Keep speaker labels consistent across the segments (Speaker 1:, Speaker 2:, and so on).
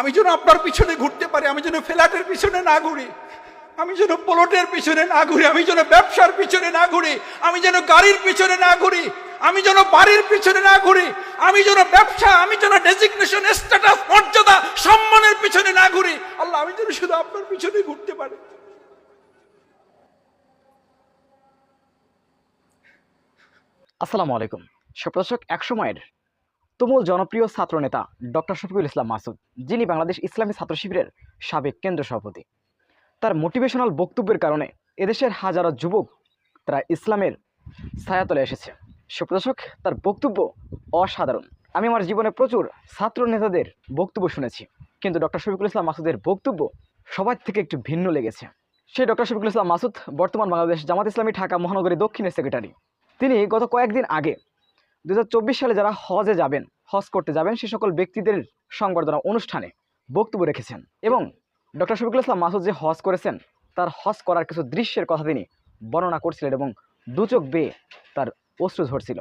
Speaker 1: আমি যেন আপনার পিছনে ঘুরতে পারি, আমি যেন ফ্ল্যাটের পিছনে না ঘুরি, আমি যেন প্লটের পিছনে না ঘুরি, আমি যেন ব্যবসার পিছনে না ঘুরি, আমি যেন গাড়ির পিছনে না ঘুরি, আমি যেন বাড়ির পিছনে না ঘুরি, আমি যেন ব্যবসা, আমি যেন ডেজিগনেশন, স্ট্যাটাস, মর্যাদা, সম্মানের পিছনে না ঘুরি। আল্লাহ, আমি যেন শুধু আপনার পিছনে ঘুরতে পারি।
Speaker 2: আসসালামু আলাইকুম সুপ্রদর্শক। একসময়ের তুমুল জনপ্রিয় ছাত্রনেতা ডক্টর শফিকুল ইসলাম মাসুদ, যিনি বাংলাদেশ ইসলামী ছাত্র শিবিরের সাবেক কেন্দ্র সভাপতি, তার মোটিভেশনাল বক্তব্যের কারণে এদেশের হাজারো যুবক তারা ইসলামের ছায়াতলে এসেছে। সুপ্রদর্শক, তার বক্তব্য অসাধারণ। আমি আমার জীবনে প্রচুর ছাত্র নেতাদের বক্তব্য শুনেছি, কিন্তু ডক্টর শফিকুল ইসলাম মাসুদের বক্তব্য সবার থেকে একটু ভিন্ন লেগেছে। সেই ডক্টর শফিকুল ইসলাম মাসুদ বর্তমান বাংলাদেশ জামাত ইসলামী ঢাকা মহানগরী দক্ষিণের সেক্রেটারি। তিনি গত কয়েকদিন আগে 2024 সালে যারা হজ করতে যাবেন সে সকল ব্যক্তিদের সংবর্ধনা অনুষ্ঠানে বক্তব্য রেখেছেন, এবং ডক্টর শফিকুল ইসলাম মাসুদ যে হজ করেছেন তার হজ করার কিছু দৃশ্যের কথা তিনি বর্ণনা করছিলেন, এবং দুচোখ বেয়ে তার অশ্রু ঝরছিল।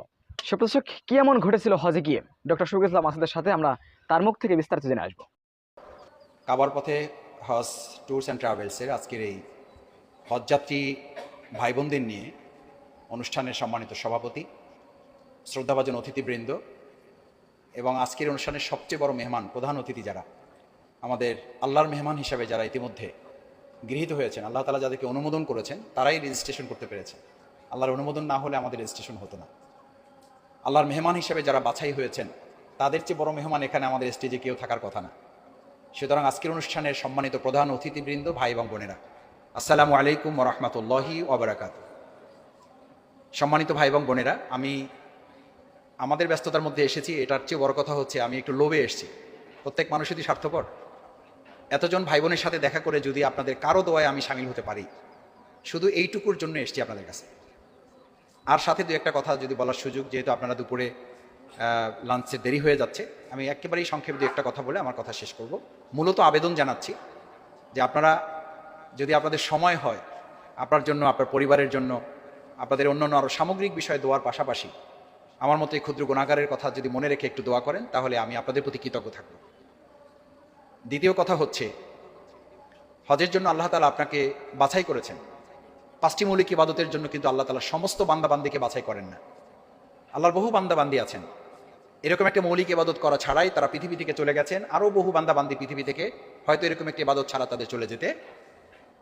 Speaker 2: সুপ্রদর্শক, কি এমন ঘটেছিল হজে গিয়ে, ডক্টর শফিকুল ইসলাম মাসুদের সাথে আমরা তার মুখ থেকে বিস্তারিত জেনে আসবো।
Speaker 1: কাবার পথে হজ ট্যুরস অ্যান্ড ট্রাভেলসের আজকের এই হজযাত্রী ভাই বোনদের নিয়ে অনুষ্ঠানের সম্মানিত সভাপতি, শ্রদ্ধাভাজন অতিথিবৃন্দ এবং আজকের অনুষ্ঠানের সবচেয়ে বড় মেহমান, প্রধান অতিথি যারা আমাদের আল্লাহর মেহমান হিসাবে যারা ইতিমধ্যে গৃহীত হয়েছেন, আল্লাহ তাআলা যাদেরকে অনুমোদন করেছেন তারাই রেজিস্ট্রেশন করতে পেরেছেন। আল্লাহর অনুমোদন না হলে আমাদের রেজিস্ট্রেশন হতো না। আল্লাহর মেহমান হিসেবে যারা বাছাই হয়েছেন তাদের চেয়ে বড় মেহমান এখানে আমাদের স্টেজে কেউ থাকার কথা না। সুতরাং আজকের অনুষ্ঠানের সম্মানিত প্রধান অতিথিবৃন্দ, ভাই এবং বোনেরা, আসসালামু আলাইকুম ওয়া রাহমাতুল্লাহি ওয়া বারাকাতুহু। সম্মানিত ভাই এবং বোনেরা, আমি আমাদের ব্যস্ততার মধ্যে এসেছি, এটার চেয়ে বড় কথা হচ্ছে আমি একটু লোভে এসেছি। প্রত্যেক মানুষেরই স্বার্থপর। এতজন ভাই বোনের সাথে দেখা করে যদি আপনাদের কারো দোয়ায় আমি সামিল হতে পারি, শুধু এইটুকুর জন্য এসেছি আপনাদের কাছে। আর সাথে দু একটা কথা যদি বলার সুযোগ, যেহেতু আপনারা দুপুরে লাঞ্চে দেরি হয়ে যাচ্ছে, আমি একেবারেই সংক্ষেপে দু একটা কথা বলে আমার কথা শেষ করব। মূলত আবেদন জানাচ্ছি যে আপনারা যদি আপনাদের সময় হয়, আপনার জন্য, আপনার পরিবারের জন্য, আপনাদের অন্যান্য আরও সামগ্রিক বিষয়ে দোয়ার পাশাপাশি আমার মতো এই ক্ষুদ্র গুনাহগারের কথা যদি মনে রেখে একটু দোয়া করেন, তাহলে আমি আপনাদের প্রতি কৃতজ্ঞ থাকব। দ্বিতীয় কথা হচ্ছে, হজের জন্য আল্লাহ তাআলা আপনাকে বাছাই করেছেন। 5টি মৌলিক ইবাদতের জন্য কিন্তু আল্লাহ তাআলা সমস্ত বান্দাবান্দিকে বাছাই করেন না। আল্লাহর বহু বান্দাবান্দি আছেন এরকম একটা মৌলিক ইবাদত করা ছাড়াই তারা পৃথিবী থেকে চলে গেছেন। আরও বহু বান্দাবান্দি পৃথিবী থেকে হয়তো এরকম একটি ইবাদত ছাড়া তাদের চলে যেতে।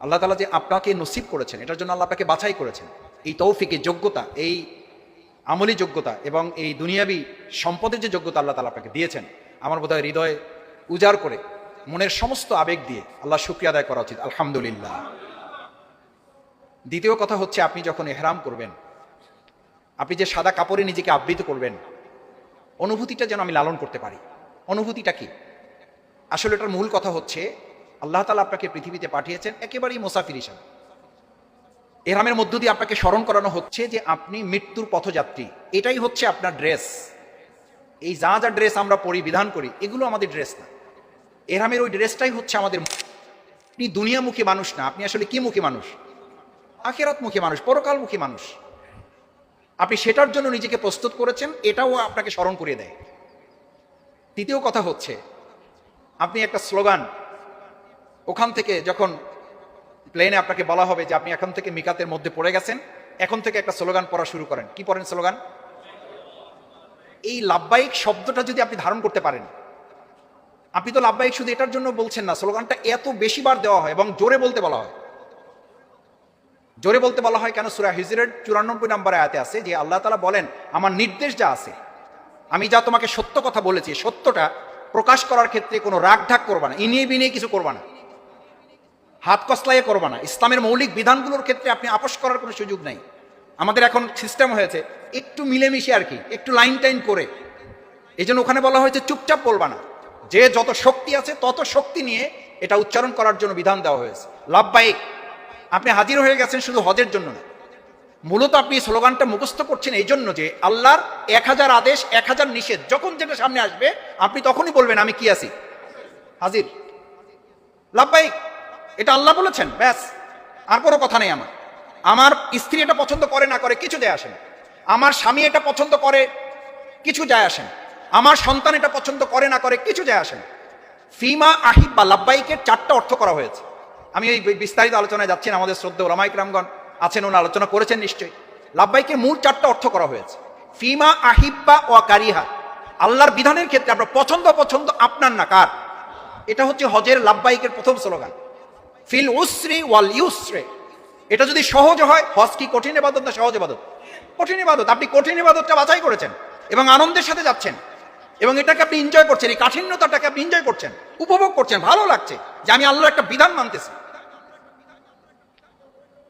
Speaker 1: আল্লাহ তাআলা যে আপনাকে নসিব করেছেন, এটার জন্য আল্লাহ আপনাকে বাছাই করেছেন। এই তৌফিক, এই যোগ্যতা, এই আমলি যোগ্যতা এবং এই দুনিয়াবি সম্পদের যে যোগ্যতা আল্লাহ তাআলা আপনাকে দিয়েছেন, আমার বোধহয় হৃদয় উজাড় করে মনের সমস্ত আবেগ দিয়ে আল্লাহ শুকরিয়া আদায় করা উচিত, আলহামদুলিল্লাহ। দ্বিতীয় কথা হচ্ছে, আপনি যখন ইহরাম করবেন, আপনি যে সাদা কাপড়ে নিজেকে আবৃত করবেন, অনুভূতিটা যেন আমি লালন করতে পারি। অনুভূতিটা কি? আসলে এটার মূল কথা হচ্ছে, আল্লাহ তাআলা আপনাকে পৃথিবীতে পাঠিয়েছেন একেবারেই মুসাফির হিসাবে। ইহরামের মধ্য দিয়ে আপনাকে স্মরণ করানো হচ্ছে যে আপনি মৃত্যুর পথযাত্রী। এটাই হচ্ছে আপনার ড্রেস। এই যা যা ড্রেস আমরা পরি, বিধান করি, এগুলো আমাদের ড্রেস না। ইহরামের ওই ড্রেসটাই হচ্ছে আমাদের। আপনি দুনিয়ামুখী মানুষ না, আপনি আসলে কি মুখী মানুষ? আখিরাতমুখী মানুষ, পরকালমুখী মানুষ। আপনি সেটার জন্য নিজেকে প্রস্তুত করেছেন, এটাও আপনাকে স্মরণ করিয়ে দেয়। তৃতীয় কথা হচ্ছে, আপনি একটা স্লোগান, ওখান থেকে যখন প্লেনে আপনাকে বলা হবে যে আপনি এখন থেকে মিকাতের মধ্যে পড়ে গেছেন, এখন থেকে একটা স্লোগান পড়া শুরু করেন। কি পড়েন স্লোগান? এই লাব্বাইক শব্দটা যদি আপনি ধারণ করতে পারেন, আপনি তো লাব্বাইক শুধু এটার জন্য বলছেন না, স্লোগানটা এত বেশি বার দেওয়া হয় এবং জোরে বলতে বলা হয়। জোরে বলতে বলা হয় কেন? সূরা হিজরের 94 নম্বর আয়াতে আছে যে আল্লাহ তাআলা বলেন, আমার নির্দেশ যা আছে, আমি যা তোমাকে সত্য কথা বলেছি, সত্যটা প্রকাশ করার ক্ষেত্রে কোনো রাগ ঢাক করবা না, ইনিয়ে বিনিয়ে কিছু করবা না, হাত কসলাইয়ে করবা না। ইসলামের মৌলিক বিধানগুলোর ক্ষেত্রে আপনি আপোষ করার কোনো সুযোগ নাই। আমাদের এখন সিস্টেম হয়েছে একটু মিলেমিশে আর কি, একটু লাইন টাইন করে। এই জন্য ওখানে বলা হয়েছে চুপচাপ বলবা না, যে যত শক্তি আছে তত শক্তি নিয়ে এটা উচ্চারণ করার জন্য বিধান দেওয়া হয়েছে। লাব্বাইক। আপনি হাজির হয়ে গেছেন শুধু হজের জন্য না, মূলত আপনি স্লোগানটা মুখস্থ করছেন এই জন্য যে আল্লাহর 1000 আদেশ, 1000 নিষেধ যখন যেটা সামনে আসবে আপনি তখনই বলবেন আমি কি আছি, হাজির, লাব্বাইক। এটা আল্লাহ বলেছেন, ব্যাস, আর কোনো কথা নেই। আমার স্ত্রী এটা পছন্দ করে না করে কিছু যায় আসে না, আমার স্বামী এটা পছন্দ করে কিছু যায় আসে না, আমার সন্তান এটা পছন্দ করে না করে কিছু যায় আসে না। ফিমা আহিব্বা লাব্বাইকের 4টা অর্থ করা হয়েছে। আমি এই বিস্তারিত আলোচনায় যাচ্ছি না, আমাদের শ্রদ্ধেয় ওলামা ইকরামগণ আছেন, ওনারা আলোচনা করেছেন নিশ্চয়ই। লাব্বাইকের মূল 4টা অর্থ করা হয়েছে। ফিমা আহিব্বা ও কারিহা, আল্লাহর বিধানের ক্ষেত্রে আমরা পছন্দ আপনার না কার, এটা হচ্ছে হজের লাব্বাইকের প্রথম স্লোগান। ফিল উসরি ওয়াল ইউসরে, এটা যদি সহজ হয়, হজ কি কঠিন ইবাদত না সহজ ইবাদত? কঠিন ইবাদত। আপনি কঠিন ইবাদতটা বাছাই করেছেন এবং আনন্দের সাথে যাচ্ছেন এবং এটাকে আপনি এনজয় করছেন, এই কাঠিন্যতাটাকে আপনি এনজয় করছেন, উপভোগ করছেন, ভালো লাগছে যে আমি আল্লাহর একটা বিধান মানতেছি।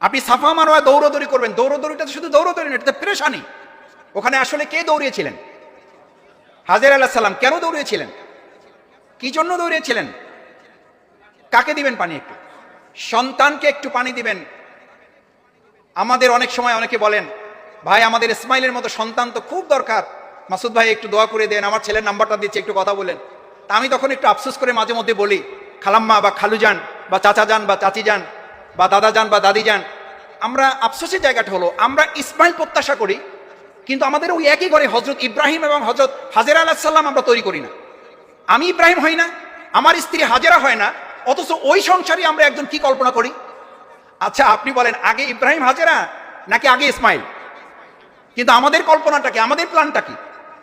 Speaker 1: আপনি সাফা মারোয়া দৌড়দৌড়ি করবেন, দৌড়দৌড়িটা শুধু দৌড়দৌড়ি না, এটাতে পেরেশানি। ওখানে আসলে কে দৌড়িয়েছিলেন? হাজের আলাইহিস সালাম। কেন দৌড়িয়েছিলেন? কি জন্য দৌড়িয়েছিলেন? কাকে দিবেন পানি? একটু সন্তানকে একটু পানি দিবেন। আমাদের অনেক সময় অনেকে বলেন, ভাই আমাদের ইসমাইলের মতো সন্তান তো খুব দরকার, মাসুদ ভাই একটু দোয়া করে দেন, আমার ছেলের নাম্বারটা দিচ্ছে, একটু কথা বলেন। তা আমি তখন একটু আফসোস করে মাঝে মধ্যে বলি, খালাম্মা বা খালু যান বা চাচা যান বা চাচি যান বা দাদা যান বা দাদি যান, আমরা আফসোসের জায়গাটা হলো আমরা ইসমাইল প্রত্যাশা করি, কিন্তু আমাদের ওই একই ঘরে হজরত ইব্রাহিম এবং হজরত হাজেরা আলাইহিস সালাম আমরা তৈরি করি না। আমি ইব্রাহিম হই না, আমার স্ত্রী হাজেরা হয় না, অথচ ওই সংসারে আমরা একজন কি কল্পনা করি? আচ্ছা আপনি বলেন, আগে ইব্রাহিম হাজেরা নাকি আগে ইসমাইল? কিন্তু আমাদের কল্পনাটা কি, আমাদের প্ল্যানটা কি?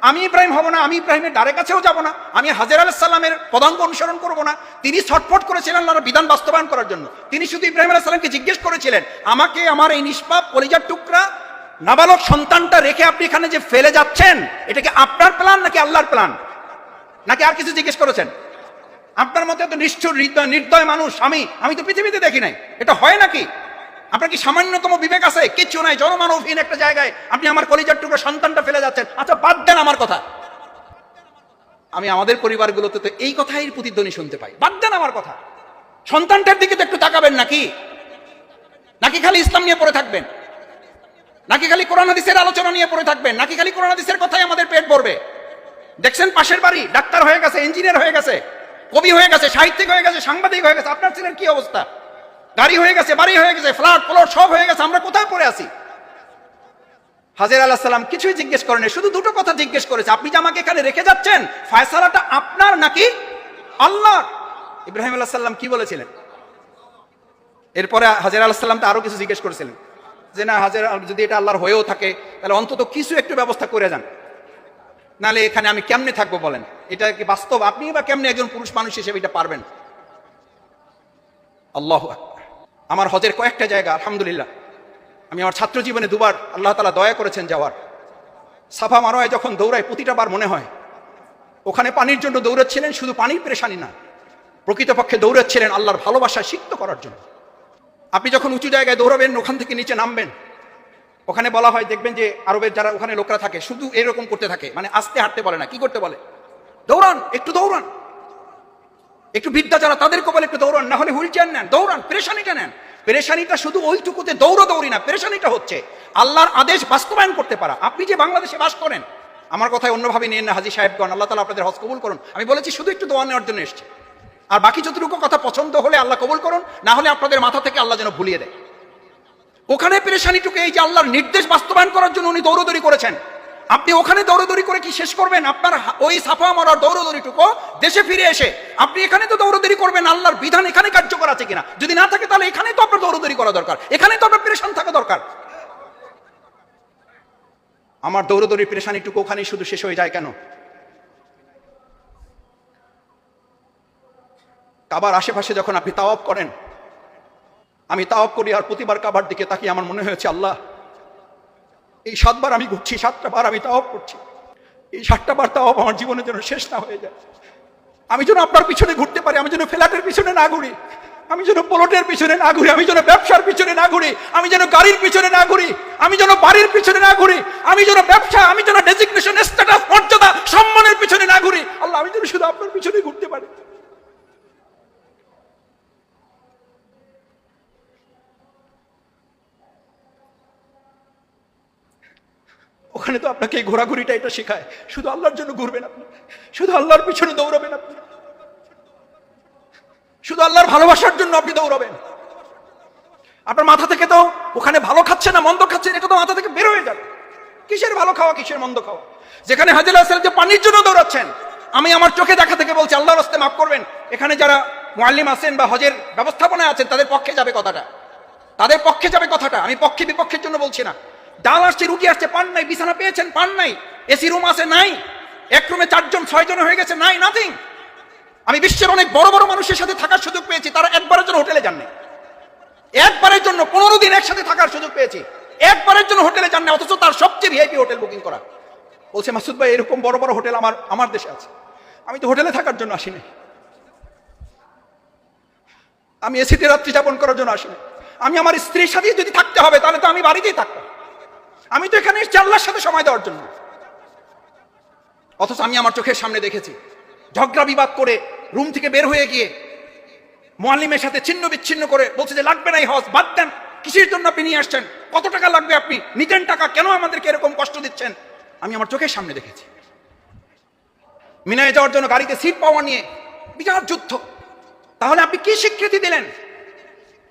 Speaker 1: আমি ইব্রাহিম হব না, আমি ইব্রাহিমের দ্বারে কাছেও যাব না, আমি হাজেরা আলাইহিস সালামের পদাঙ্ক অনুসরণ করব না। তিনি ছটফট করেছিলেন আল্লাহর বিধান বাস্তবায়ন করার জন্য। তিনি শুধু ইব্রাহিম আলাইহিস সালামকে জিজ্ঞেস করেছিলেন, আমাকে আমার এই নিষ্পাপ কলিজার টুকরা নাবালক সন্তানটা রেখে আপনি এখানে যে ফেলে যাচ্ছেন, এটা কি আপনার প্ল্যান নাকি আল্লাহর প্ল্যান, নাকি আর কিছু জিজ্ঞেস করেছেন? আপনার মতো এত নিষ্ঠুর নির্দয় মানুষ আমি তো পৃথিবীতে দেখি নাই। এটা হয় নাকি? আপনার কি সামান্যতম বিবেক আছে? কিচ্ছু নাই, জনমানবহীন একটা জায়গায় আপনি আমার কলিজার টুকরা সন্তানটা ফেলে যাচ্ছেন। আচ্ছা বাদ দেন আমার কথা, আমি আমাদের পরিবারগুলোতে তো এই কথাই প্রতিধ্বনি শুনতে পাই, বাদ দেন আমার কথা। সন্তানটার দিকে তো একটু তাকাবেন নাকি? নাকি খালি ইসলাম নিয়ে পড়ে থাকবেন? নাকি খালি কোরআন হাদিসের আলোচনা নিয়ে পড়ে থাকবেন? নাকি খালি কোরআন হাদিসের কথাই আমাদের পেট ভরবে? দেখছেন পাশের বাড়ি ডাক্তার হয়ে গেছে, ইঞ্জিনিয়ার হয়ে গেছে, কবি হয়ে গেছে, সাহিত্যিক হয়ে গেছে, সাংবাদিক হয়ে গেছে, আপনার ছেলের কি অবস্থা? গাড়ি হয়ে গেছে, বাড়ি হয়ে গেছে, ফ্ল্যাট প্লট সব হয়ে গেছে, আমরা কোথায় পড়ে আছি? হাজেরা আলাইহিস সালাম কিছুই জিজ্ঞেস করেনি, শুধু দুটো কথা জিজ্ঞেস করেছে, আপনি যে আমাকে এখানে রেখে যাচ্ছেন, ফয়সালাটা আপনার নাকি আল্লাহর? ইব্রাহিম আলাইহিস সালাম কি বলেছিলেন? এরপরে হাজেরা আলাইহিস সালাম তো আরো কিছু জিজ্ঞেস করেছিলেন যে, না হাজেরা, যদি এটা আল্লাহর হয়েও থাকে তাহলে অন্তত কিছু একটু ব্যবস্থা করে যান, নালে এখানে আমি কেমনে থাকবো বলেন? এটা কি বাস্তব? আপনি বা কেমনে একজন পুরুষ মানুষ হিসেবে এটা পারবেন? আল্লাহু আকবার। আমার হজের কয়েকটা জায়গা আলহামদুলিল্লাহ, আমি আমার ছাত্র জীবনে দুবার আল্লাহ তাআলা দয়া করেছেন যাওয়ার। সাফা মারোয়ায় যখন দৌড়াই প্রতিটা বার মনে হয় ওখানে পানির জন্য দৌড়াচ্ছিলেন, শুধু পানির পেরেশানি না, প্রকৃতপক্ষে দৌড়াচ্ছিলেন আল্লাহর ভালোবাসায় সিক্ত করার জন্য। আপনি যখন উঁচু জায়গায় দৌড়াবেন, ওখান থেকে নিচে নামবেন, ওখানে বলা হয়, দেখবেন যে আরবের যারা ওখানে লোকরা থাকে শুধু এরকম করতে থাকে, মানে আস্তে হাঁটতে বলে না, কি করতে বলে? দৌড়ান, একটু দৌড়ান, একটু বিদ্যা যারা তাদেরকে বলে একটু দৌড়ান, না হলে হুইল চেয়ার নেন, দৌড়ান, পেরেশানিটা নেন। পেরেশানিটা শুধু ওইটুকুতে দৌড়ি না, পেরেশানিটা হচ্ছে আল্লাহর আদেশ বাস্তবায়ন করতে পারা। আপনি যে বাংলাদেশে বাস করেন, আমার কথায় অন্যভাবে নিয়েন না হাজী সাহেবগণ, আল্লাহ তাআলা আপনাদের হজ কবুল করুন। আমি বলেছি শুধু একটু দোয়া নেওয়ার জন্য এসেছি, আর বাকি যতটুকু কথা পছন্দ হলে আল্লাহ কবুল করুন, না হলে আপনাদের মাথা থেকে আল্লাহ যেন ভুলিয়ে দেয়। ওখানে পেরেশানিটুকু এই যে আল্লাহর নির্দেশ বাস্তবায়ন করার জন্য উনি দৌড়দৌড়ি করেছেন, আপনি ওখানে দৌড়দৌড়ি করে কি শেষ করবেন? আপনার ওই সাফা মারার দৌড়দৌড়িটুকু দেশে ফিরে এসে আপনি এখানে তো দৌড়দৌড়ি করবেন, আল্লাহর বিধান এখানে কার্যকর আছে কিনা, যদি না থাকে তাহলে এখানে তো আপনার দৌড়দৌড়ি করা দরকার, এখানে তো আপনার পেরেশান থাকা দরকার। আমার দৌড়দৌড়ির পেরেশানিটুকু ওখানেই শুধু শেষ হয়ে যায় কেন? কাবার আশেপাশে যখন আপনি তাওয়াফ করেন, আমি তাওয়াফ করি আর প্রতিবার কাবার দিকে তাকিয়ে আমার মনে হয়েছে, আল্লাহ এই 7 বার আমি ঘুরছি, 7টা বার আমি তাওয়াফ করছি, এই 7টা বার তাওয়াফ আমার জীবনের জন্য শেষ না হয়ে যায়। আমি যেন আপনার পিছনে ঘুরতে পারি, আমি যেন ফ্ল্যাটের পিছনে না ঘুরি, আমি যেন প্লটের পিছনে না ঘুরি, আমি যেন ব্যবসার পিছনে না ঘুরি, আমি যেন গাড়ির পিছনে না ঘুরি, আমি যেন বাড়ির পিছনে না ঘুরি, আমি যেন ব্যবসা, আমি যেন ডেজিগনেশন, স্ট্যাটাস, মর্যাদা, সম্মানের পিছনে না ঘুরি। আল্লাহ আমি যেন শুধু আপনার পিছনে ঘুরতে পারি। ওখানে তো আপনাকে এই ঘোরাঘুরিটা এটা শেখায়, শুধু আল্লাহর জন্য ঘুরবেন আপনি, শুধু আল্লাহর পিছনে দৌড়াবেন আপনি, শুধু আল্লাহর ভালোবাসার জন্য আপনি দৌড়াবেন। আপনার মাথা থেকে তো ওখানে ভালো খাচ্ছে না মন্দ খাচ্ছেন, এটা তো মাথা থেকে বের হয়ে যাবে। কিসের ভালো খাওয়া, কিসের মন্দ খাওয়া? যেখানে হাজেরা আলাইহিস সালাম যে পানির জন্য দৌড়াচ্ছেন, আমি আমার চোখে দেখা থেকে বলছি, আল্লাহর রাস্তায় মাফ করবেন, এখানে যারা মুআল্লিম আছেন বা হজের ব্যবস্থাপনায় আছেন তাদের পক্ষে যাবে কথাটা, তাদের পক্ষে যাবে কথাটা। আমি পক্ষে বিপক্ষের জন্য বলছি না। ডাল আসছে, রুটি আসছে, পান নাই, বিছানা পেয়েছেন, পান নাই, এসি রুম আছে, নাই, এক রুমে 4 জন 6 জন হয়ে গেছে, নাই, নাথিং। আমি বিশ্বের অনেক বড় বড় মানুষের সাথে থাকার সুযোগ পেয়েছি, তারা একবারের জন্য হোটেলে যাননি, একবারের জন্য 15 দিন একসাথে থাকার সুযোগ পেয়েছি, একবারের জন্য হোটেলে যাননি, অথচ তার সবচেয়ে ভিআইপি হোটেল বুকিং করা। বলছে মাসুদ ভাই এরকম বড় বড় হোটেল আমার দেশে আছে, আমি তো হোটেলে থাকার জন্য আসিনি, আমি এসিতে রাত্রি যাপন করার জন্য আসিনি, আমি আমার স্ত্রীর সাথে যদি থাকতে হবে তাহলে তো আমি বাড়িতেই থাকতাম, আমি তো এখানে এসেছি আল্লাহর সাথে সময় দেওয়ার জন্য। অথচ আমি আমার চোখের সামনে দেখেছি ঝগড়া বিবাদ করে রুম থেকে বের হয়ে গিয়ে মুআল্লিমের সাথে ছিন্ন বিচ্ছিন্ন করে বলছে যে লাগবে না এই হজ, বাদ দেন, কিসের জন্য আপনি নিয়ে আসছেন, কত টাকা লাগবে, আপনি নিতেন টাকা, কেন আমাদেরকে এরকম কষ্ট দিচ্ছেন। আমি আমার চোখের সামনে দেখেছি মিনায় যাওয়ার জন্য গাড়িতে সিট পাওয়া নিয়ে বিরাট যুদ্ধ। তাহলে আপনি কি স্বীকৃতি দিলেন,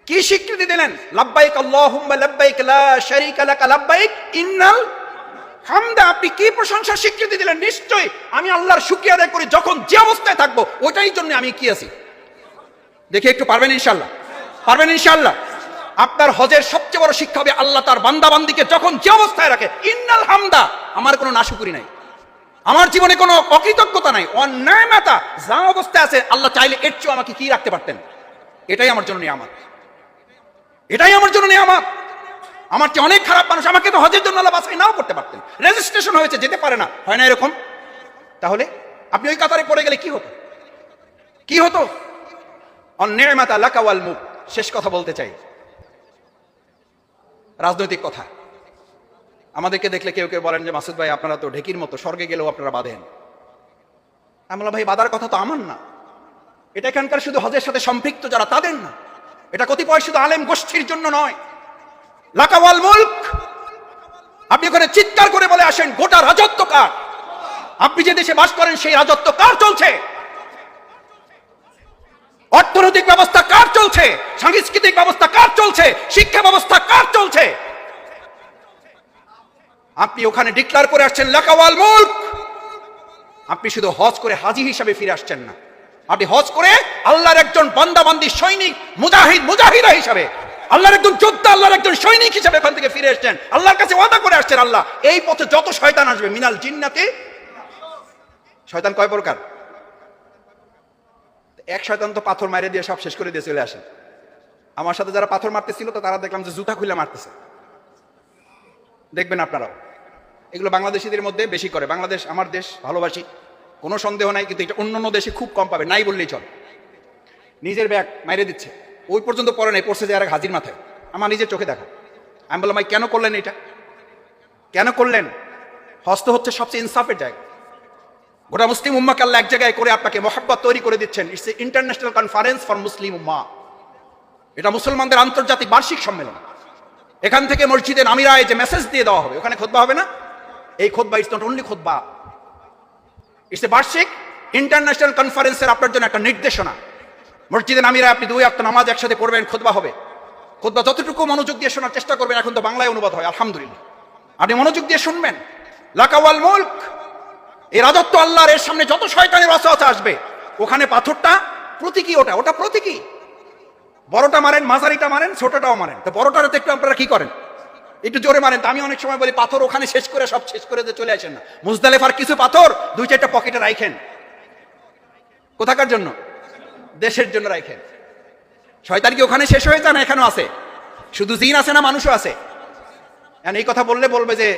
Speaker 1: কি স্বীকৃতি দিলেন? লাব্বাইক আল্লাহুম্মা লাব্বাইক লা শারীকা লাকা লাব্বাইক ইন্নাল হামদা, আপনি কি প্রশংসা স্বীকৃতি দিলেন? নিশ্চয়ই আমি আল্লাহর শুকরিয়া আদায় করি যখন যে অবস্থায় থাকবো, ওইটাই জন্য আমি কি আছি। দেখি একটু পারবেন ইনশাআল্লাহ, পারবেন ইনশাআল্লাহ। আপনার হজের সবচেয়ে বড় শিক্ষা হবে আল্লাহ তার বান্দাবান্দিকে যখন যে অবস্থায় রাখে, ইন্নাল হামদা, আমার কোনো নাশুকরি নাই, আমার জীবনে কোনো অকৃতজ্ঞতা নাই, অন্যায়মাতা, যা অবস্থায় আছে আল্লাহ চাইলে এর চেয়ে আমাকে কি রাখতে পারতেন। এটাই আমার জন্য নিয়ামত, এটাই আমার জন্য নিয়ামত। আমার চেয়ে অনেক খারাপ মানুষ, আমাকে তো হজের জন্য আল্লাহ বাছাই নাও করতে পারতেন, রেজিস্ট্রেশন হয়েছে যেতে পারে না, হয় না এরকম? তাহলে আপনি ওই কাতারে পড়ে গেলে কি হতো, কি হতো? অন্যায়মাতা লাকা ওয়াল মুক। শেষ কথা বলতে চাই, রাজনৈতিক কথা। আমাদেরকে দেখলে কেউ কেউ বলেন যে মাসুদ ভাই আপনারা তো ঢেকির মতো, স্বর্গে গেলেও আপনারা বাঁধেন। আমি বললাম ভাই বাঁধার কথা তো আমার না, এটা এখানকার শুধু হজের সাথে সম্পৃক্ত যারা তাদের না, এটা কতিপয় শুধু আলেম গোষ্ঠীর জন্য নয়। লাকা ওয়াল মুলক, আপনি ওখানে চিৎকার করে বলে আসেন গোটা রাজত্ব কার, আপনি যে দেশে বাস করেন সেই রাজত্ব কার চলছে, অর্থনৈতিক ব্যবস্থা কার চলছে, সাংস্কৃতিক ব্যবস্থা কার চলছে, শিক্ষা ব্যবস্থা কার চলছে। আপনি ওখানে ডিক্লার করে আসছেন লাকা ওয়াল মুলক। আপনি শুধু হজ করে হাজী হিসাবে ফিরে আসছেন না, আপনি হজ করে আল্লাহর একজন বান্দাবান্দি সৈনিক, মুজাহিদা হিসাবে, আল্লাহর একজন যোদ্ধা, আল্লাহর একজন সৈনিক হিসাবে ওখান থেকে ফিরে আসছেন, আল্লাহর কাছে ওয়াদা করে আসছেন আল্লাহ এই পথে যত শয়তান আসবে, মিনাল জিন্নাতি, শয়তান কয় প্রকার? এক শয়তান তো পাথর মারে দিয়ে সব শেষ করে দিয়ে চলে আসে। আমার সাথে যারা পাথর মারতেছিল তো তারা দেখলাম যে জুতা খুলে মারতেছে, দেখবেন আপনারাও, এগুলো বাংলাদেশিদের মধ্যে বেশি করে। বাংলাদেশ আমার দেশ, ভালোবাসি, কোনো সন্দেহ নাই, কিন্তু এটা অন্য দেশে খুব কম পাবে, নাই বললেই চল। নিজের ব্যাগ মাইরে দিচ্ছে, ওই পর্যন্ত পরে নাই, পড়ছে যে আর হাজির মাথায়, আমার নিজের চোখে দেখা। আমি বললাম ভাই কেন করলেন এটা, কেন করলেন? হস্ত হচ্ছে সবচেয়ে ইনসাফের জায়গা, গোটা মুসলিম উম্মাকে আল্লাহ এক জায়গায় করে আপনাকে মহব্বত তৈরি করে দিচ্ছেন। It's a international conference for Muslim উম্মাহ, এটা মুসলমানদের আন্তর্জাতিক বার্ষিক সম্মেলন। এখান থেকে মসজিদে আমিরায় যে মেসেজ দিয়ে দেওয়া হবে, ওখানে খুতবা হবে না, এই খুতবা ইটস নট অনলি খুতবা, ইটস এ বার্ষিক ইন্টারন্যাশনাল কনফারেন্সের আপনার জন্য একটা নির্দেশনা। মসজিদে আমিরায় আপনি 2 ওয়াক্ত নামাজ একসাথে পড়বেন, খুতবা হবে, খুতবা যতটুকু মনোযোগ দিয়ে শোনার চেষ্টা করবেন, এখন তো বাংলায় অনুবাদ হয় আলহামদুলিল্লাহ, আপনি মনোযোগ দিয়ে শুনবেন। লাকা ওয়াল মুলক, এই রাজত্ব আল্লাহর, এর সামনে যত শয়তানের ওয়াসওয়াসা আসবে, ওখানে পাথরটা প্রতীকী, ওটা প্রতীকী। বড়টা মারেন, মাঝারিটা মারেন, ছোটটাও মারেন, তো বড়টাতে একটু আপনারা কি করেন, একটু জোরে মারেন। তো আমি অনেক সময় বলি পাথর ওখানে শেষ করে সব শেষ করে চলে আসেন না, মুজদালিফার কিছু পাথর 2-4টা পকেটে রাখেন, কোথাকার জন্য? দেশের জন্য রাখেন। শয়তান কি ওখানে শেষ হয়ে যায় না এখানেও আছে? শুধু জিন আছে না মানুষও আছে? এই কথা বললে বলবে যে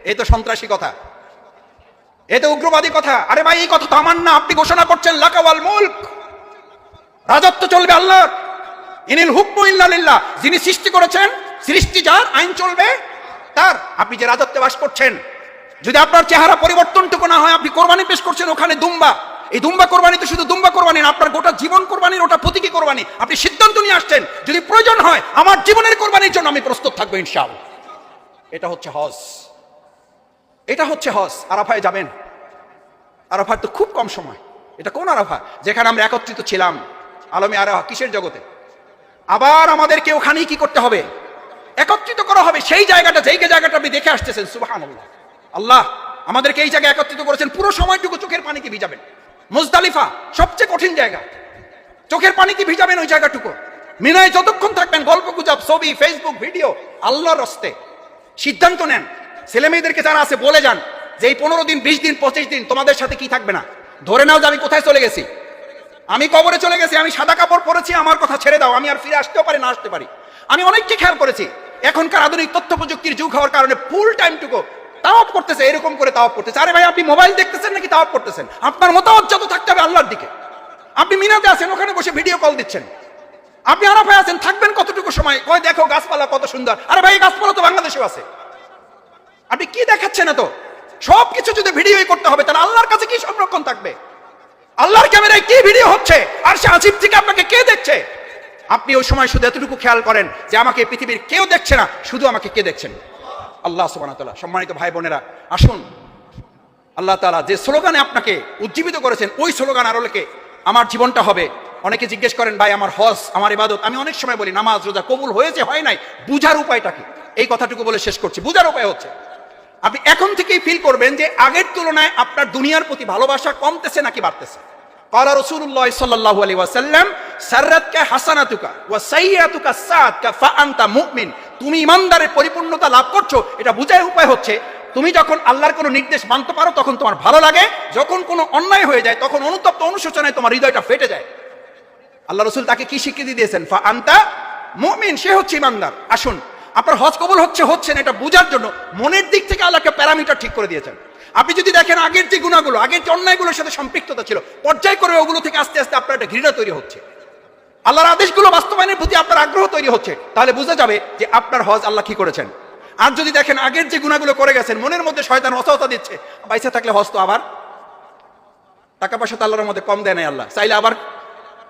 Speaker 1: এই তো সন্ত্রাসী কথা, এই তো উগ্রবাদী কথা। আরে ভাই এই কথা তো আমার না, আপনি ঘোষণা করছেন লাকা ওয়াল মুলক, রাজত্ব চলবে আল্লাহর, ইনিল হুকমু ইল্লা লিল্লাহ, যিনি সৃষ্টি করেছেন, সৃষ্টি যার, আইন চলবে তার। আপনি যে রাজত্বে বাস করছেন, যদি আপনার চেহারা পরিবর্তনটুকু না হয়, আপনি কোরবানি পেশ করছেন ওখানে দুম্বা, এই দুম্বা কোরবানি তো শুধু দুম্বা কোরবানি না, আপনার গোটা জীবন কোরবানির, ওটা প্রতীকী কোরবানি। আপনি সিদ্ধান্ত নিয়ে আসছেন যদি প্রয়োজন হয় আমার জীবনের কোরবানির জন্য আমি প্রস্তুত থাকবো ইনশাআল্লাহ। এটা হচ্ছে হজ, এটা হচ্ছে হজ। আরাফায় যাবেন, আরাফার তো খুব কম সময়, এটা কোন আরাফা যেখানে আমরা একত্রিত ছিলাম আলমে আরাফা, কিসের জগতে? আবার আমাদেরকে ওখানেই কি করতে হবে? একত্রিত করা হবে। সেই জায়গাটা, যেই জায়গাটা আপনি দেখে আসতেছেন, সুবহানাল্লাহ, আল্লাহ আমাদেরকে এই জায়গায় একত্রিত করেছেন, পুরো সময়টুকু চোখের পানিতে ভিজাবেন। মুজদালিফা সবচেয়ে কঠিন জায়গা, চোখের পানিতে ভিজাবেন ওই জায়গাটুকু। মিনায় যতক্ষণ থাকবেন গল্প গুজব, ছবি, ফেসবুক ভিডিও, আল্লাহর রাস্তে সিদ্ধান্ত নেন। ছেলে মেয়েদেরকে যারা আছে বলে যান যে এই 15 দিন, 20 দিন, 25 দিন তোমাদের সাথে কি থাকবে না। ধরে নাও যে আমি কোথায় চলে গেছি, আমি কবরে চলে গেছি, আমি সাদা কাপড় পরেছি, আমার কথা ছেড়ে দাও, আমি আর ফিরে আসতেও পারি না আসতে পারি। আমি অনেককে খেয়াল করেছি এখনকার আধুনিক তথ্য প্রযুক্তির যুগ হওয়ার কারণে ফুল টাইমটুকু তাওয়াফ করতেছে, এরকম করে তাওয়াফ করতেছে। আরে ভাই, আপনি মোবাইল দেখতেছেন নাকি তাওয়াফ করতেছেন? আপনার মতামত থাকতে হবে আল্লাহর দিকে। আপনি মিনাতে আছেন, ওখানে বসে ভিডিও কল দিচ্ছেন। আপনি আরাফায় আছেন, থাকবেন কতটুকু সময়, কয় দেখো গাছপালা কত সুন্দর। আরে ভাই, গাছপালা তো বাংলাদেশেও আছে। আপনি কি দেখাচ্ছেন? এত সবকিছু যদি ভিডিওই করতে হবে, তাহলে আল্লাহর কাছে কি সংরক্ষণ থাকবে? আল্লাহর ক্যামেরায় কি ভিডিও হচ্ছে, আর সে আজিব থেকে আপনাকে কে দেখছে? আপনি ওই সময় শুধু এতটুকু খেয়াল করেন যে আমাকে পৃথিবীর কেউ দেখছে না, শুধু আমাকে কে দেখছেন? আল্লাহ সুবহানাহু ওয়া তাআলা। সম্মানিত ভাই বোনেরা, আসুন আল্লাহ তাআলা যে স্লোগানে আপনাকে উজ্জীবিত করেছেন, ওই স্লোগান আলোকে আমার জীবনটা হবে। অনেকে জিজ্ঞেস করেন, ভাই আমার হজ, আমার ইবাদত। আমি অনেক সময় বলি, নামাজ রোজা কবুল হয়েছে হয় নাই, বুঝার উপায়টা কি? এই কথাটুকু বলে শেষ করছি। বুঝার উপায় হচ্ছে, আপনি এখন থেকেই ফিল করবেন যে আগের তুলনায় আপনার দুনিয়ার প্রতি ভালোবাসা কমতেছে নাকি বাড়তেছে। ক্বালা রাসূলুল্লাহ সাল্লাল্লাহু আলাইহি ওয়াসাল্লাম, সাররাতকা হাসানাতুকা ওয়া সাইয়্যাতুকা সাআতকা ফা আনতা মুমিন। তুমি ইমানদারের পরিপূর্ণতা লাভ করছো, এটা বুঝার উপায় হচ্ছে তুমি যখন আল্লাহর কোনো নির্দেশ মানতে পারো তখন তোমার ভালো লাগে, যখন কোনো অন্যায় হয়ে যায় তখন অনুতপ্ত অনুশোচনায় তোমার হৃদয়টা ফেটে যায়। আল্লাহ রাসূল তাকে কি স্বীকৃতি দিয়েছেন? ফা আনতা মুমিন, সে হচ্ছে ইমানদার। আসুন, আপনার হজ কবুল হচ্ছে না এটা বোঝার জন্য মনের দিক থেকে আল্লাহকে প্যারামিটার ঠিক করে দিয়েছেন। আপনি যদি দেখেন আগের যে গুনাহগুলো, আগের যে অন্যায়গুলোর সাথে সম্পৃক্ততা ছিল, পর্যায়ক্রমে ওগুলো থেকে আস্তে আস্তে আপনার একটা ঘৃণা তৈরি হচ্ছে, আল্লাহর আদেশগুলো বাস্তবায়নের প্রতি আপনার আগ্রহ তৈরি হচ্ছে, তাহলে বোঝা যাবে যে আপনার হজ আল্লাহ কি করেছেন। আর যদি দেখেন আগের যে গুনাহগুলো করে গেছেন, মনের মধ্যে শয়তান ওয়াসওয়াসা দিচ্ছে, বাইসা থাকলে হজ তো আবার, টাকা পয়সা তো আল্লাহর মধ্যে কম দেয় নাই, আল্লাহ চাইলে আবার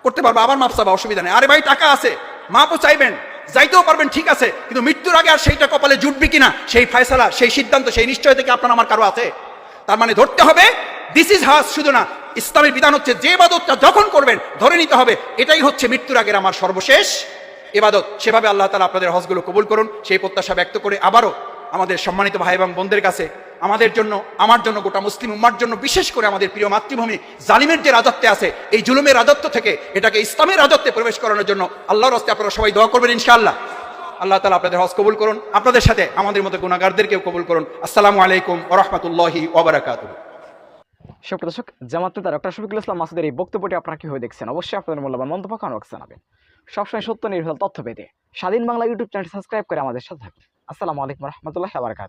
Speaker 1: করতে পারবো, আবার মাপ চাবা, অসুবিধা নেই। আরে ভাই, টাকা আছে, মাপও চাইবেন, যাইতেও পারবেন, ঠিক আছে, কিন্তু মৃত্যুর আগে আর সেইটা কপালে জুটবে কিনা সেই ফয়সালা, সেই সিদ্ধান্ত, সেই নিশ্চয়তা কি আপনার আমার কারো আছে? তার মানে ধরতে হবে দিস ইজ হজ। শুধু না, ইসলামের বিধান হচ্ছে যে ইবাদতটা যখন করবেন ধরে নিতে হবে এটাই হচ্ছে মৃত্যুর আগের আমার সর্বশেষ ইবাদত। সেভাবে আল্লাহ তাআলা আপনাদের হজগুলো কবুল করুন, সেই প্রত্যাশা ব্যক্ত করে আবারও আমাদের সম্মানিত ভাই এবং বোনদের কাছে, আমাদের জন্য, আমার জন্য, গোটা মুসলিম উম্মার জন্য, বিশেষ করে আমাদের প্রিয় মাতৃভূমি জালিমের যে রাজত্বে আছে, এই জুলুমের রাজত্ব থেকে এটাকে ইসলামের রাজত্বে প্রবেশ করানোর জন্য আল্লাহর রাস্তায় আপনারা সবাই দোয়া করবেন ইনশাআল্লাহ। আল্লাহ তাআলা আপনাদের হজ কবুল করুন, আপনাদের সাথে আমাদের মতো গুনাহগারদেরকেও কবুল করুন। আসসালামু আলাইকুম ওয়া রাহমাতুল্লাহি ওয়া বারাকাতুহু।
Speaker 2: সুপ্রিয় দর্শক, জামাত নেতা ডক্টর শফিকুল ইসলাম মাসুদের এই বক্তব্যটি আপনারা কিভাবে দেখছেন? অবশ্যই আপনাদের মূল্যবান মন্তব্য কমেন্ট বক্সে জানাবেন। সবসময় সত্য নির্ভুল তথ্য পেতে স্বাধীন বাংলা ইউটিউব চ্যানেলটি সাবস্ক্রাইব করে আমাদের সাথে থাকুন। আসসালামু আলাইকুম ওয়া রাহমাতুল্লাহি ওয়া বারাকাতুহু।